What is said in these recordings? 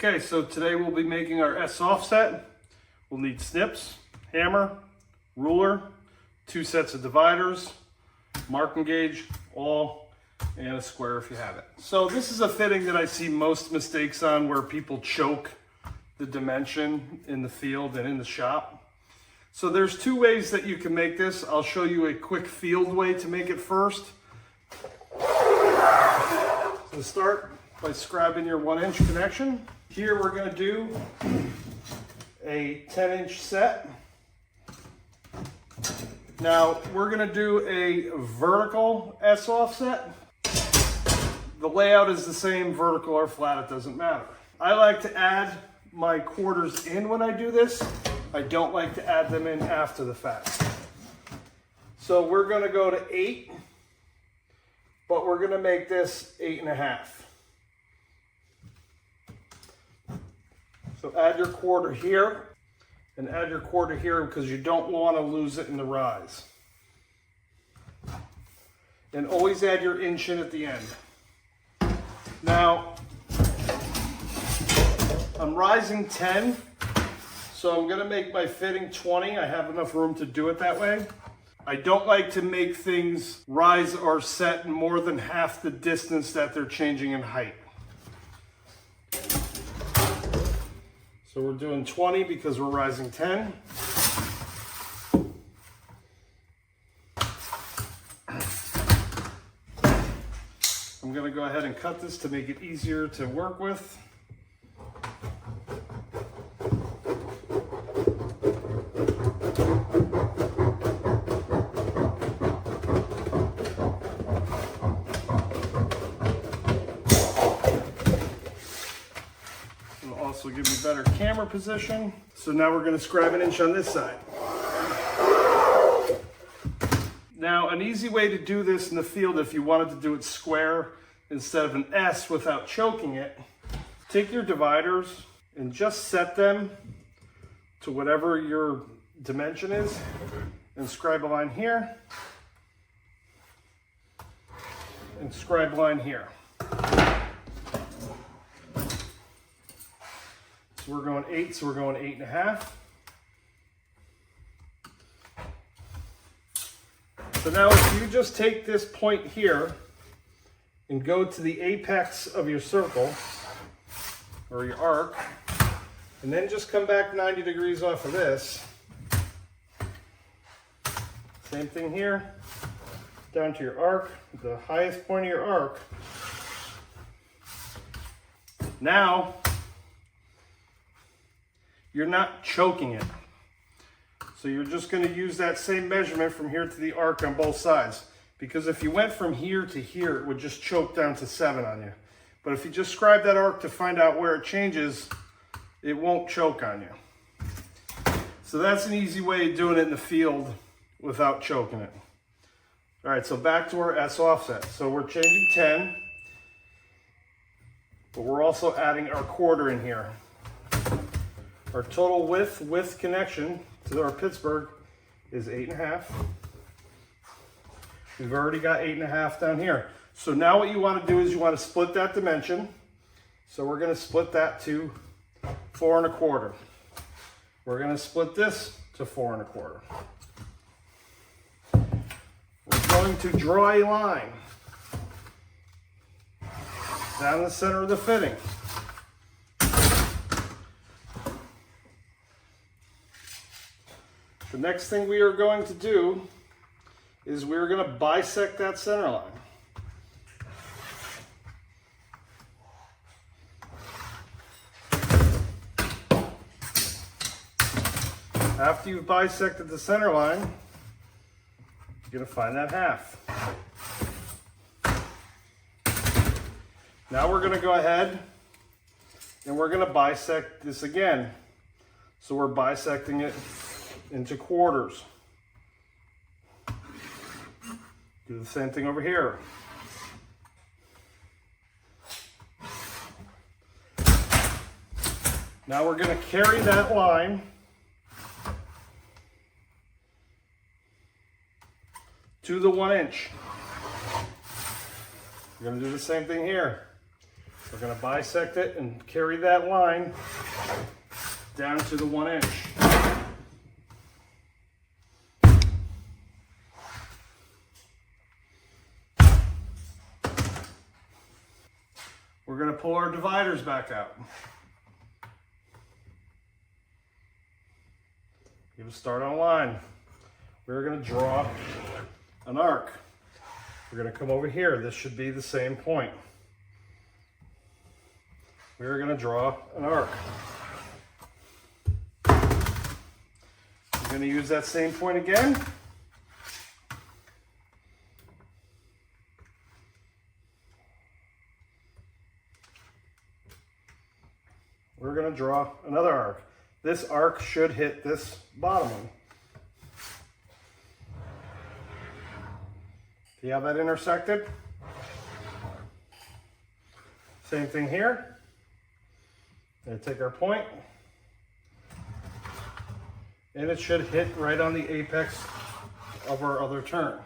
Okay, so today we'll be making our S offset. We'll need snips, hammer, ruler, 2 sets of dividers, marking gauge, awl, and a square if you have it. So this is a fitting that I see most mistakes on, where people choke the dimension in the field and in the shop. So there's 2 ways that you can make this. I'll show you a quick field way to make it first. So start by scribing your 1-inch connection. Here we're going to do a 10-inch set. Now we're going to do a vertical S offset. The layout is the same, vertical or flat, it doesn't matter. I like to add my quarters in when I do this. I don't like to add them in after the fact. So we're going to go to 8, but we're going to make this 8.5. So add your quarter here and add your quarter here, because you don't want to lose it in the rise. And always add your inch in at the end. Now, I'm rising 10, so I'm going to make my fitting 20. I have enough room to do it that way. I don't like to make things rise or set more than half the distance that they're changing in height. So we're doing 20 because we're rising 10. I'm going to go ahead and cut this to make it easier to work with. Also give me better camera position. So now we're going to scribe 1 inch on this side. Now, an easy way to do this in the field, if you wanted to do it square instead of an S without choking it, take your dividers and just set them to whatever your dimension is, and scribe a line here and scribe a line here. We're going 8, so we're going 8.5. So now if you just take this point here and go to the apex of your circle, or your arc, and then just come back 90 degrees off of this. Same thing here, down to your arc, the highest point of your arc. Now, you're not choking it. So you're just going to use that same measurement from here to the arc on both sides. Because if you went from here to here, it would just choke down to 7 on you. But if you just scribe that arc to find out where it changes, it won't choke on you. So that's an easy way of doing it in the field without choking it. All right, so back to our S offset. So we're changing 10, but we're also adding our quarter in here. Our total width connection to our Pittsburgh is 8.5. We've already got 8.5 down here. So now what you want to do is you want to split that dimension. So we're going to split that to 4.25. We're going to split this to 4.25. We're going to draw a line down the center of the fitting. The next thing we are going to do is we're going to bisect that center line. After you've bisected the center line, you're going to find that half. Now we're going to go ahead and we're going to bisect this again. So we're bisecting it into quarters. Do the same thing over here. Now we're going to carry that line to the 1 inch. We're going to do the same thing here. We're going to bisect it and carry that line down to the 1 inch. We're going to pull our dividers back out. Give a start on a line. We're going to draw an arc. We're going to come over here. This should be the same point. We're going to draw an arc. We're going to use that same point again. We're going to draw another arc. This arc should hit this bottom one. Do you have that intersected? Same thing here. Going to take our point, and it should hit right on the apex of our other turn.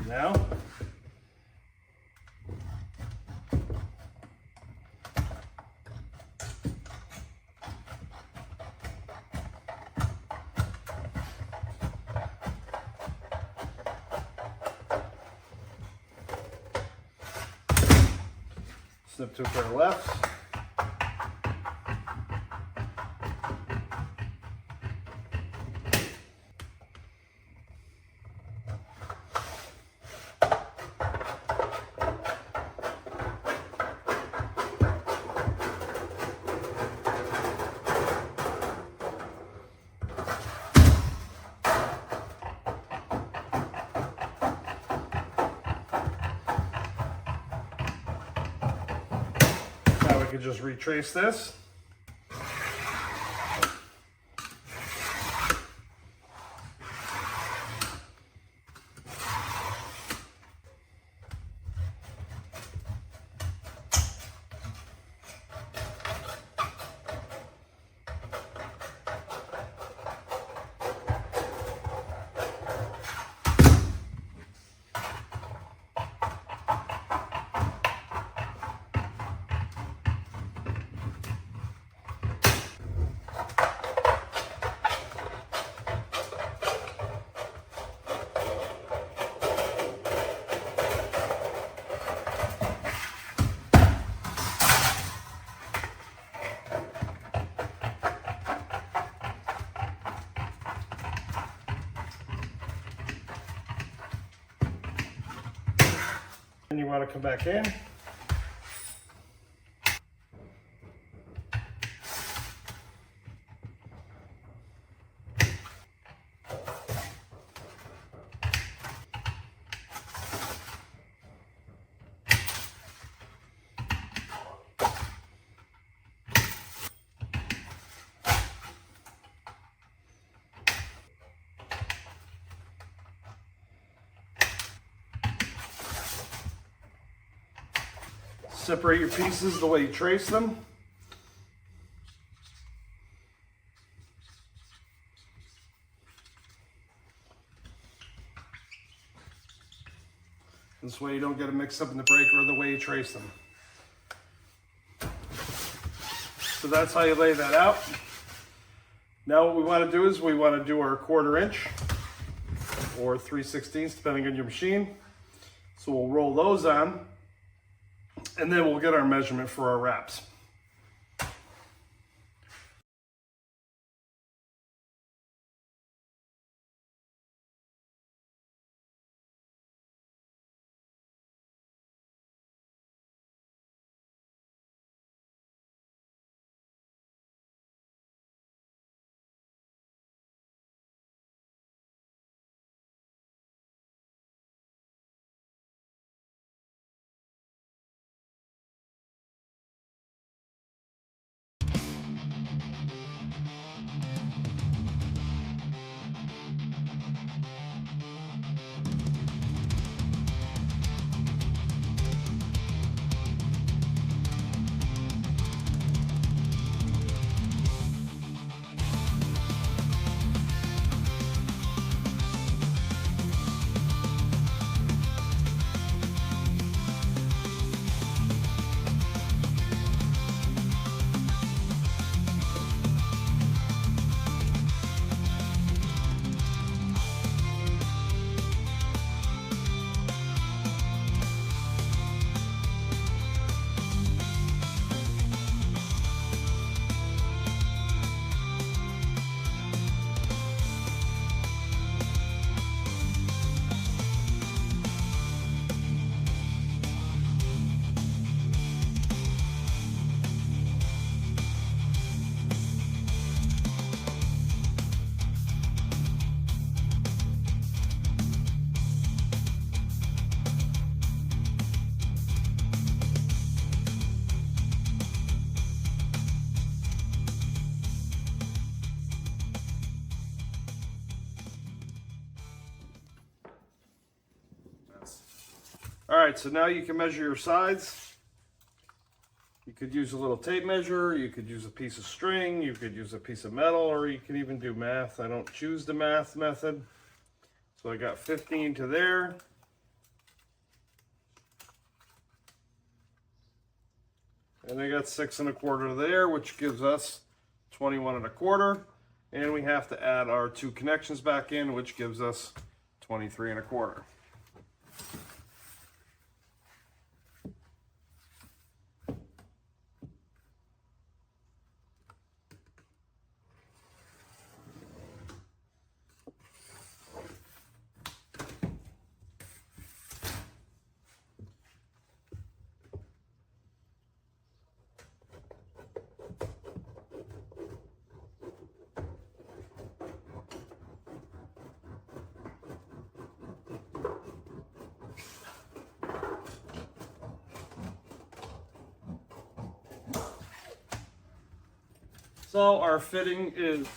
Now, snip to a pair of lefts. Now we can just retrace this. And you want to come back in. Separate your pieces the way you trace them. This way you don't get a mix up in the breaker or the way you trace them. So that's how you lay that out. Now what we want to do is we want to do our 1/4 inch or 3/16 depending on your machine. So we'll roll those on, and then we'll get our measurement for our wraps. All right, so now you can measure your sides. You could use a little tape measure, you could use a piece of string, you could use a piece of metal, or you can even do math. I don't choose the math method. So I got 15 to there. And I got 6 1/4 there, which gives us 21 1/4. And we have to add our 2 connections back in, which gives us 23 1/4. So our fitting is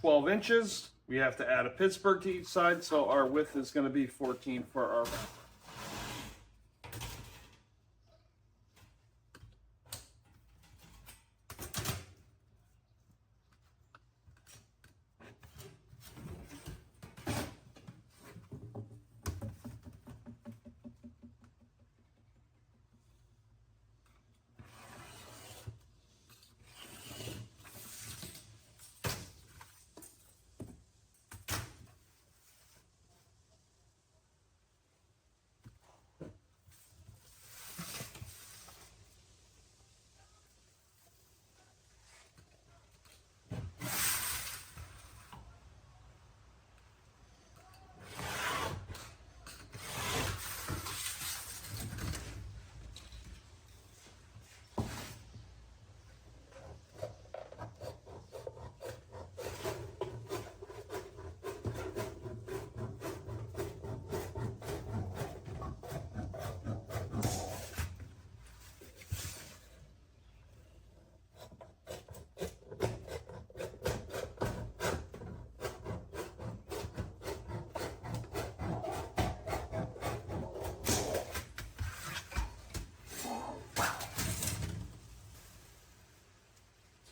12 inches. We have to add a Pittsburgh to each side, so our width is going to be 14 for our wrap.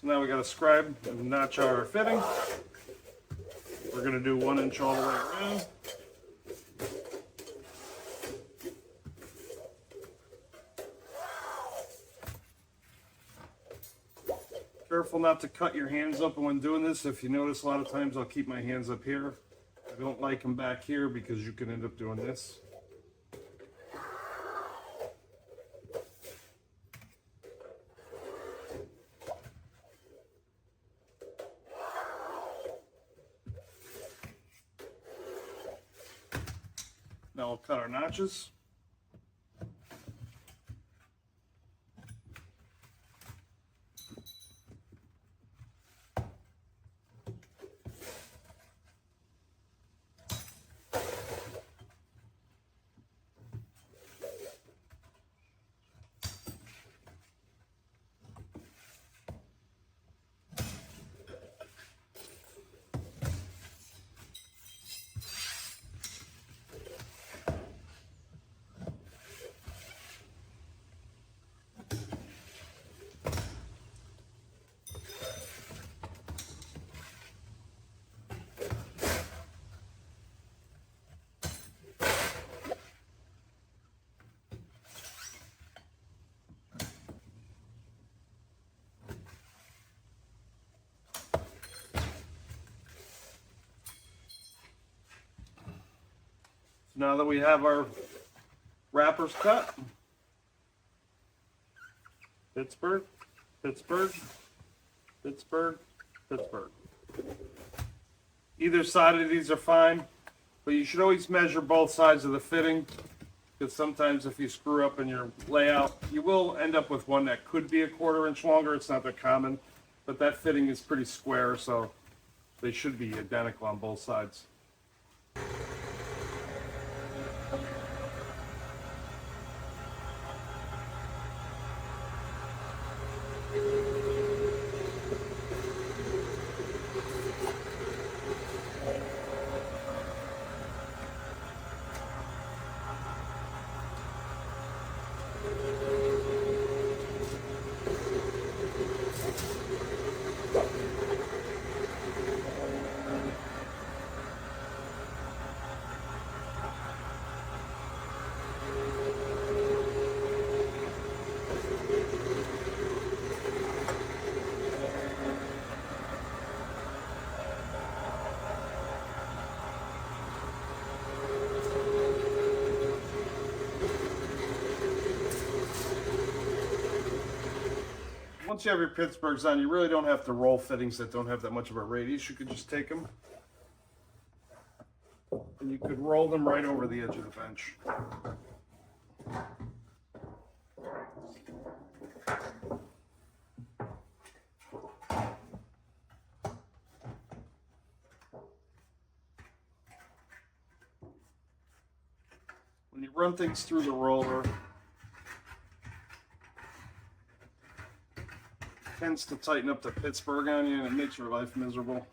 Now we got to scribe and notch our fitting. We're going to do 1 inch all the way around. Careful not to cut your hands open when doing this. If you notice, a lot of times I'll keep my hands up here. I don't like them back here because you can end up doing this. Now we'll cut our notches. Now that we have our wrappers cut, Pittsburgh, Pittsburgh, Pittsburgh, Pittsburgh. Either side of these are fine, but you should always measure both sides of the fitting, because sometimes if you screw up in your layout, you will end up with one that could be a 1/4 inch longer. It's not that common, but that fitting is pretty square, so they should be identical on both sides. once you have your Pittsburghs on, you really don't have to roll fittings that don't have that much of a radius. You could just take them and you could roll them right over the edge of the bench. When you run things through the roller, it tends to tighten up the Pittsburgh on you and it makes your life miserable.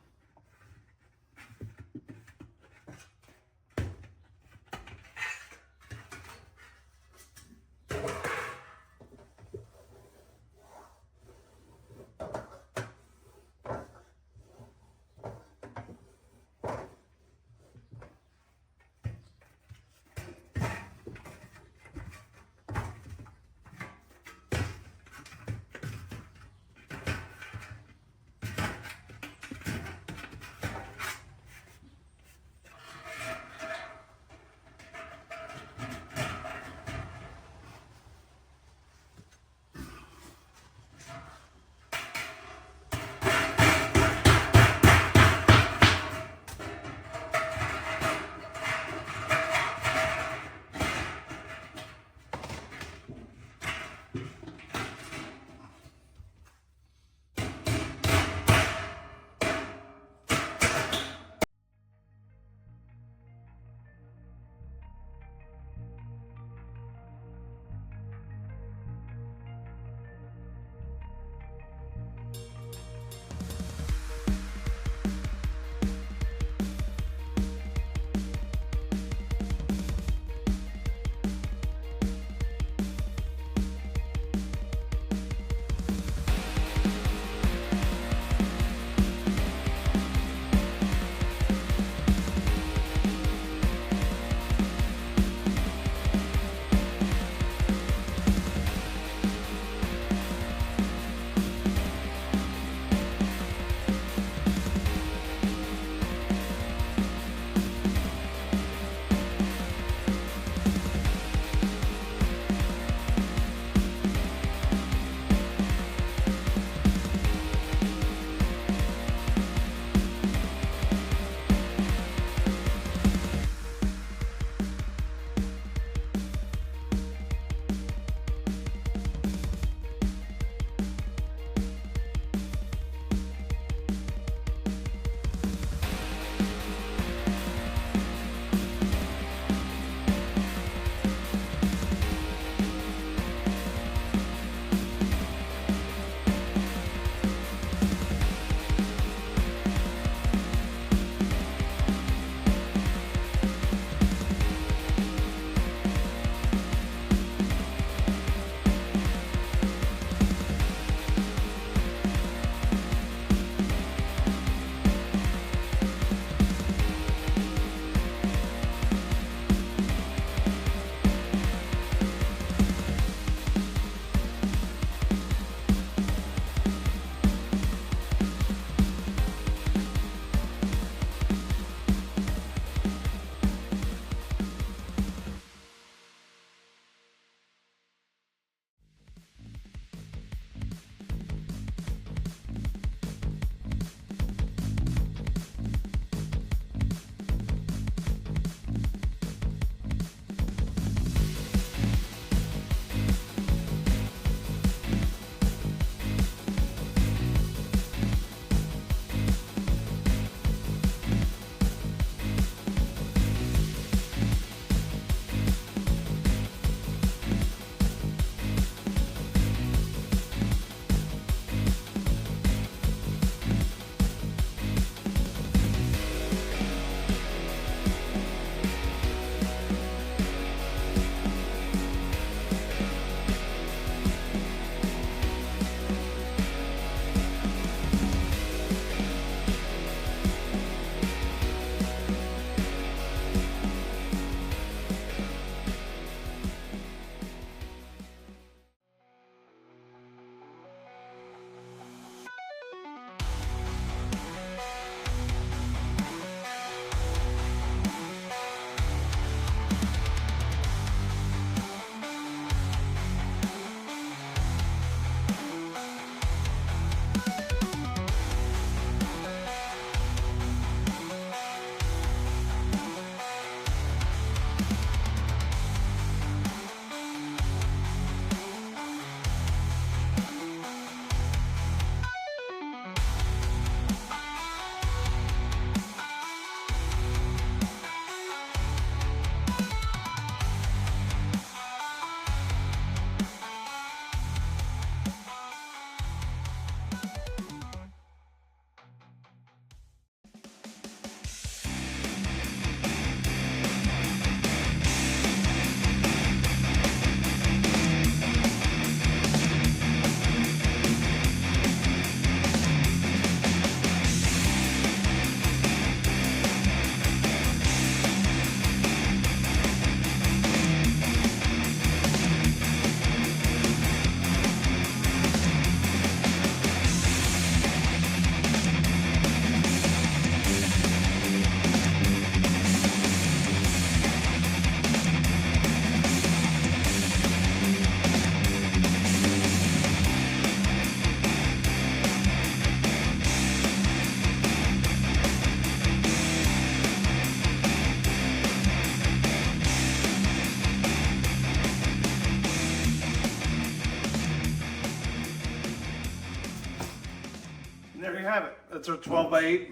there you have it. That's our 12x8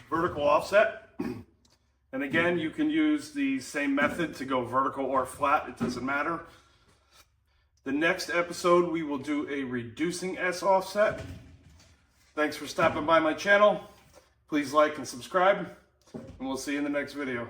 vertical offset. And again, you can use the same method to go vertical or flat. It doesn't matter. The next episode, we will do a reducing S offset. Thanks for stopping by my channel. Please like and subscribe, and we'll see you in the next video.